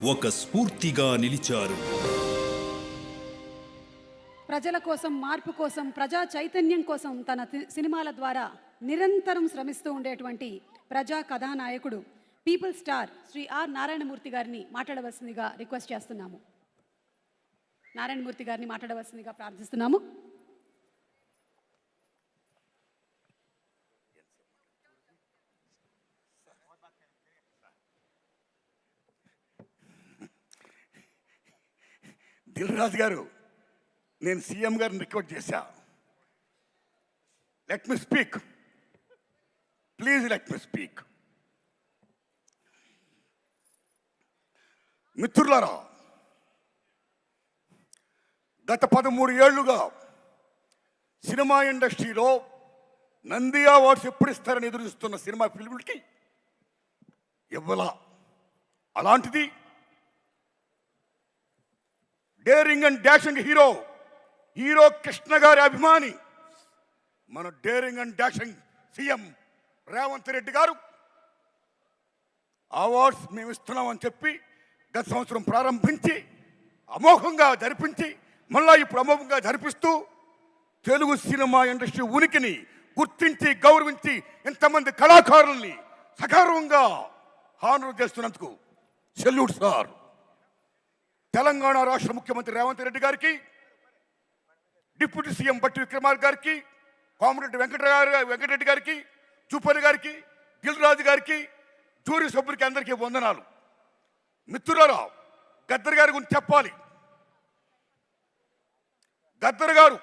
ఒక స్ఫూర్తిగా నిలిచారు. ప్రజల కోసం, మార్పు కోసం, ప్రజా చైతన్యం కోసం తన సినిమాల ద్వారా నిరంతరం శ్రమిస్తూ ఉండేటువంటి ప్రజా కథానాయకుడు people star Shri R Narayanamurthy గారిని మాట్లాడవలసిందిగా రిక్వెస్ట్ చేస్తున్నాము. నారాయణమూర్తి గారిని మాట్లాడవలసిందిగా ప్రార్థిస్తున్నాము. దిల్ రాజు గారు, నేను సీఎం గారిని రిక్వెస్ట్ చేశా, let me speak, please let me speak. మిత్రులారా, గత 13 ఏళ్లుగా సినిమా ఇండస్ట్రీలో నంది అవార్డ్స్ ఎప్పుడు ఇస్తారని ఎదురుస్తున్న సినిమా ఫిల్మ్కి ఇవ్వాల. అలాంటిది daring and dashing hero Krishna గారి అభిమాని మన daring and dashing CM Revanth Reddy గారు అవార్డ్స్ మేము ఇస్తున్నామని చెప్పి గత సంవత్సరం ప్రారంభించి అమోఘంగా జరిపించి మళ్ళా ఇప్పుడు అమోఘంగా జరిపిస్తూ తెలుగు సినిమా ఇండస్ట్రీ ఉనికిని గుర్తించి గౌరవించి ఇంతమంది కళాకారుల్ని సగర్వంగా హానర్ చేస్తున్నందుకు సెల్యూట్ సార్. తెలంగాణ రాష్ట్ర ముఖ్యమంత్రి రేవంత్ రెడ్డి గారికి, డిప్యూటీ సీఎం బట్టి విక్రమార్క గారికి, కోమరెడ్డి వెంకటరెడ్డి గారికి, జూపల్లి గారికి, దిల్ రాజు గారికి, జూరీ సభ్యులకి అందరికీ వందనాలు. మిత్రులారా, గద్దర్ గారి గురించి చెప్పాలి. గద్దర్ గారు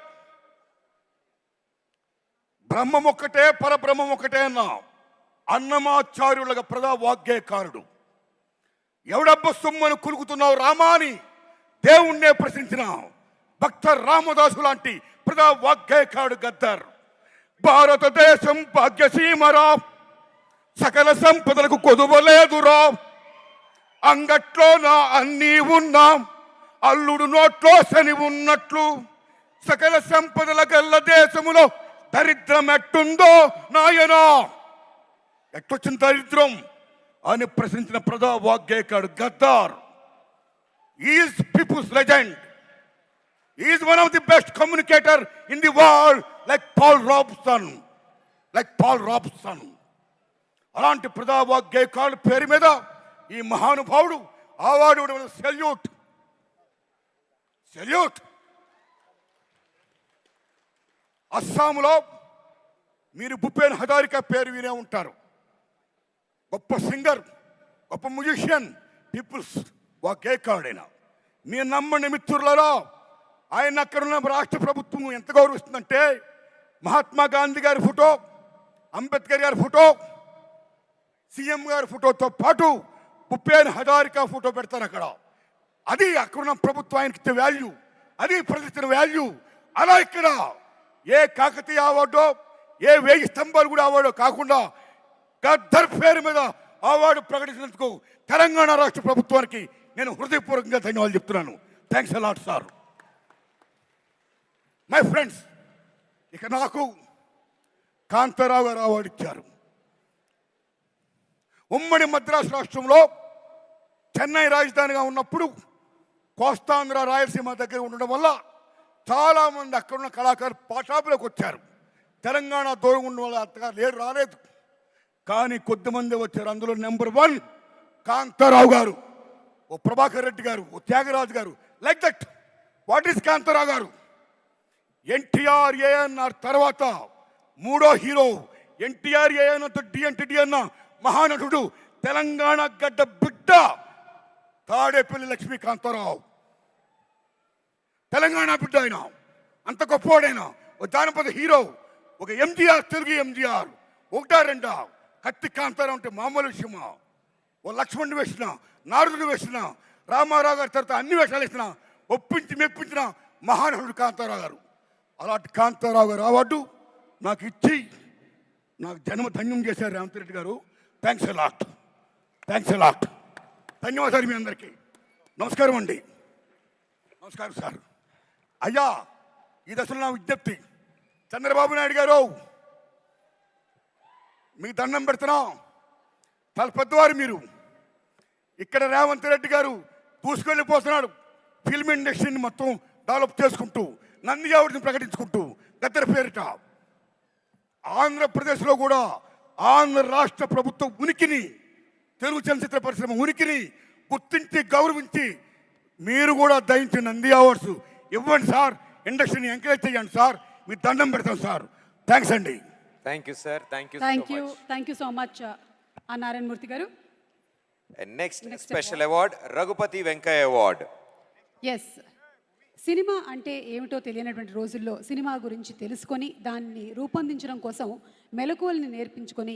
బ్రహ్మం ఒక్కటే పరబ్రహ్మం ఒక్కటే అన్న అన్నమాచార్యులుగా ప్రజా వాగ్గేయకారుడు. ఎవడబ్బ సొమ్మను కులుకుతున్నావు రామా అని దేవుణ్ణే ప్రశ్నించిన భక్త రామదాసు లాంటి ప్రజా వాగ్గేయకారుడు గద్దర్. భారతదేశం భాగ్యసీమరా, సకల సంపదలకు కొదువలేదురా, అంగట్లో నా అన్నీ ఉన్నా, అల్లుడు నోట్లో శని ఉన్నట్లు, సకల సంపదల గల్ల దేశములో దరిద్రం ఎట్టుందో నాయనా. ఎట్టొచ్చిన దరిద్రం అని ప్రశ్నించిన ప్రజా వాగ్గేయకారుడు Gaddar. Is people's legend, is one of the best communicator in the world, like Paul Robeson. అలాంటి ప్రజా వాగ్గేయకారుడు పేరు మీద ఈ మహానుభావుడు అవార్డు సెల్యూట్. అస్సాంలో మీరు భూపేన్ హజారికా పేరు వినే ఉంటారు. గొప్ప సింగర్, గొప్ప మ్యూజిషియన్, పీపుల్స్ వాగ్గేయకారుడైన. మీరు నమ్మండి మిత్రులారా, ఆయన అక్కడున్న రాష్ట్ర ప్రభుత్వం ఎంత గౌరవిస్తుందంటే మహాత్మా గాంధీ గారి ఫోటో, అంబేద్కర్ గారి ఫోటో, సీఎం గారి ఫోటోతో పాటు భూపేన్ హజారికా ఫోటో పెడతారు అక్కడ. అది అక్కడున్న ప్రభుత్వం ఆయనకి ఇచ్చే వాల్యూ, అది ప్రజలిచ్చిన వాల్యూ. అలా ఇక్కడ ఏ కాకతీయ అవార్డో, ఏ 1000 స్తంభాలు కూడా అవార్డో కాకుండా గద్దర్ పేరు మీద అవార్డు ప్రకటించినందుకు తెలంగాణ రాష్ట్ర ప్రభుత్వానికి నేను హృదయపూర్వకంగా ధన్యవాదాలు చెప్తున్నాను. Thanks a lot sir. My friends, ఇక నాకు కాంతారావు గారు అవార్డు ఇచ్చారు. ఉమ్మడి మద్రాసు రాష్ట్రంలో చెన్నై రాజధానిగా ఉన్నప్పుడు కోస్తాంధ్ర రాయలసీమ దగ్గర ఉండడం వల్ల చాలామంది అక్కడున్న కళాకారులు పాఠాపులకు వచ్చారు. తెలంగాణ దూరం ఉన్న వాళ్ళు అంతగా రాలేదు, కానీ కొద్దిమంది వచ్చారు. అందులో నెంబర్ 1 కాంతారావు గారు, ఓ ప్రభాకర్ రెడ్డి గారు, ఓ త్యాగరాజు గారు. Like that. What is Kantharao గారు? ఎన్టీఆర్ ఏఎన్ఆర్ తర్వాత 3వ హీరో. ఎన్టీఆర్ ఏఎన్ఆర్తో డి అన్న మహానటుడు, తెలంగాణ గడ్డ బిడ్డ తాడేపల్లి లక్ష్మీకాంతారావు. తెలంగాణ బిడ్డ ఆయన, అంత గొప్పవాడైనా. ఓ జానపద హీరో, ఒక ఎంజీఆర్, తెలుగు ఎంజీఆర్. 1-2 కత్తి కాంతారావు అంటే మామూలు విషయమా? ఓ లక్ష్మణుడు వేసిన, నారదుడు వేసిన, రామారావు గారి తర్వాత అన్ని వేషాలు వేసిన, ఒప్పించి మెప్పించిన మహానటుడు కాంతారావు గారు. అలాంటి కాంతారావు గారు అవార్డు నాకు ఇచ్చి నాకు జన్మ ధన్యం చేశారు రేవంత్ రెడ్డి గారు. Thanks a lot. ధన్యవాదాలు మీ అందరికీ. నమస్కారం అండి. నమస్కారం సార్. అయ్యా, ఈ దశలో నా విజ్ఞప్తి, చంద్రబాబు నాయుడు గారు మీ దండం పెడుతున్నాం. చాలా పెద్దవారు మీరు. ఇక్కడ రేవంత్ రెడ్డి గారు దూసుకెళ్ళిపోతున్నాడు. ఫిల్మ్ ఇండస్ట్రీని మొత్తం డెవలప్ చేసుకుంటూ నంది అవార్డుని ప్రకటించుకుంటూ గద్దర పేరిట ఆంధ్రప్రదేశ్లో కూడా ఆంధ్ర రాష్ట్ర ప్రభుత్వం ఉనికిని, తెలుగు చలనచిత్ర పరిశ్రమ ఉనికిని గుర్తించి గౌరవించి మీరు కూడా దయించి నంది అవార్డ్స్ ఇవ్వండి సార్. ఇండస్ట్రీని ఎంకరేజ్ చేయండి సార్. మీ దండం పెడతాం సార్. థ్యాంక్స్ అండి. Thank you sir. Thank you thank you so much Narayana Murthy garu. Next special award Raghupathi Venkaiah award. Yes, cinema అంటే ఏమిటో తెలియనటువంటి రోజుల్లో సినిమా గురించి తెలుసుకొని దాన్ని రూపొందించడం కోసం మెలకువల్ని నేర్పించుకొని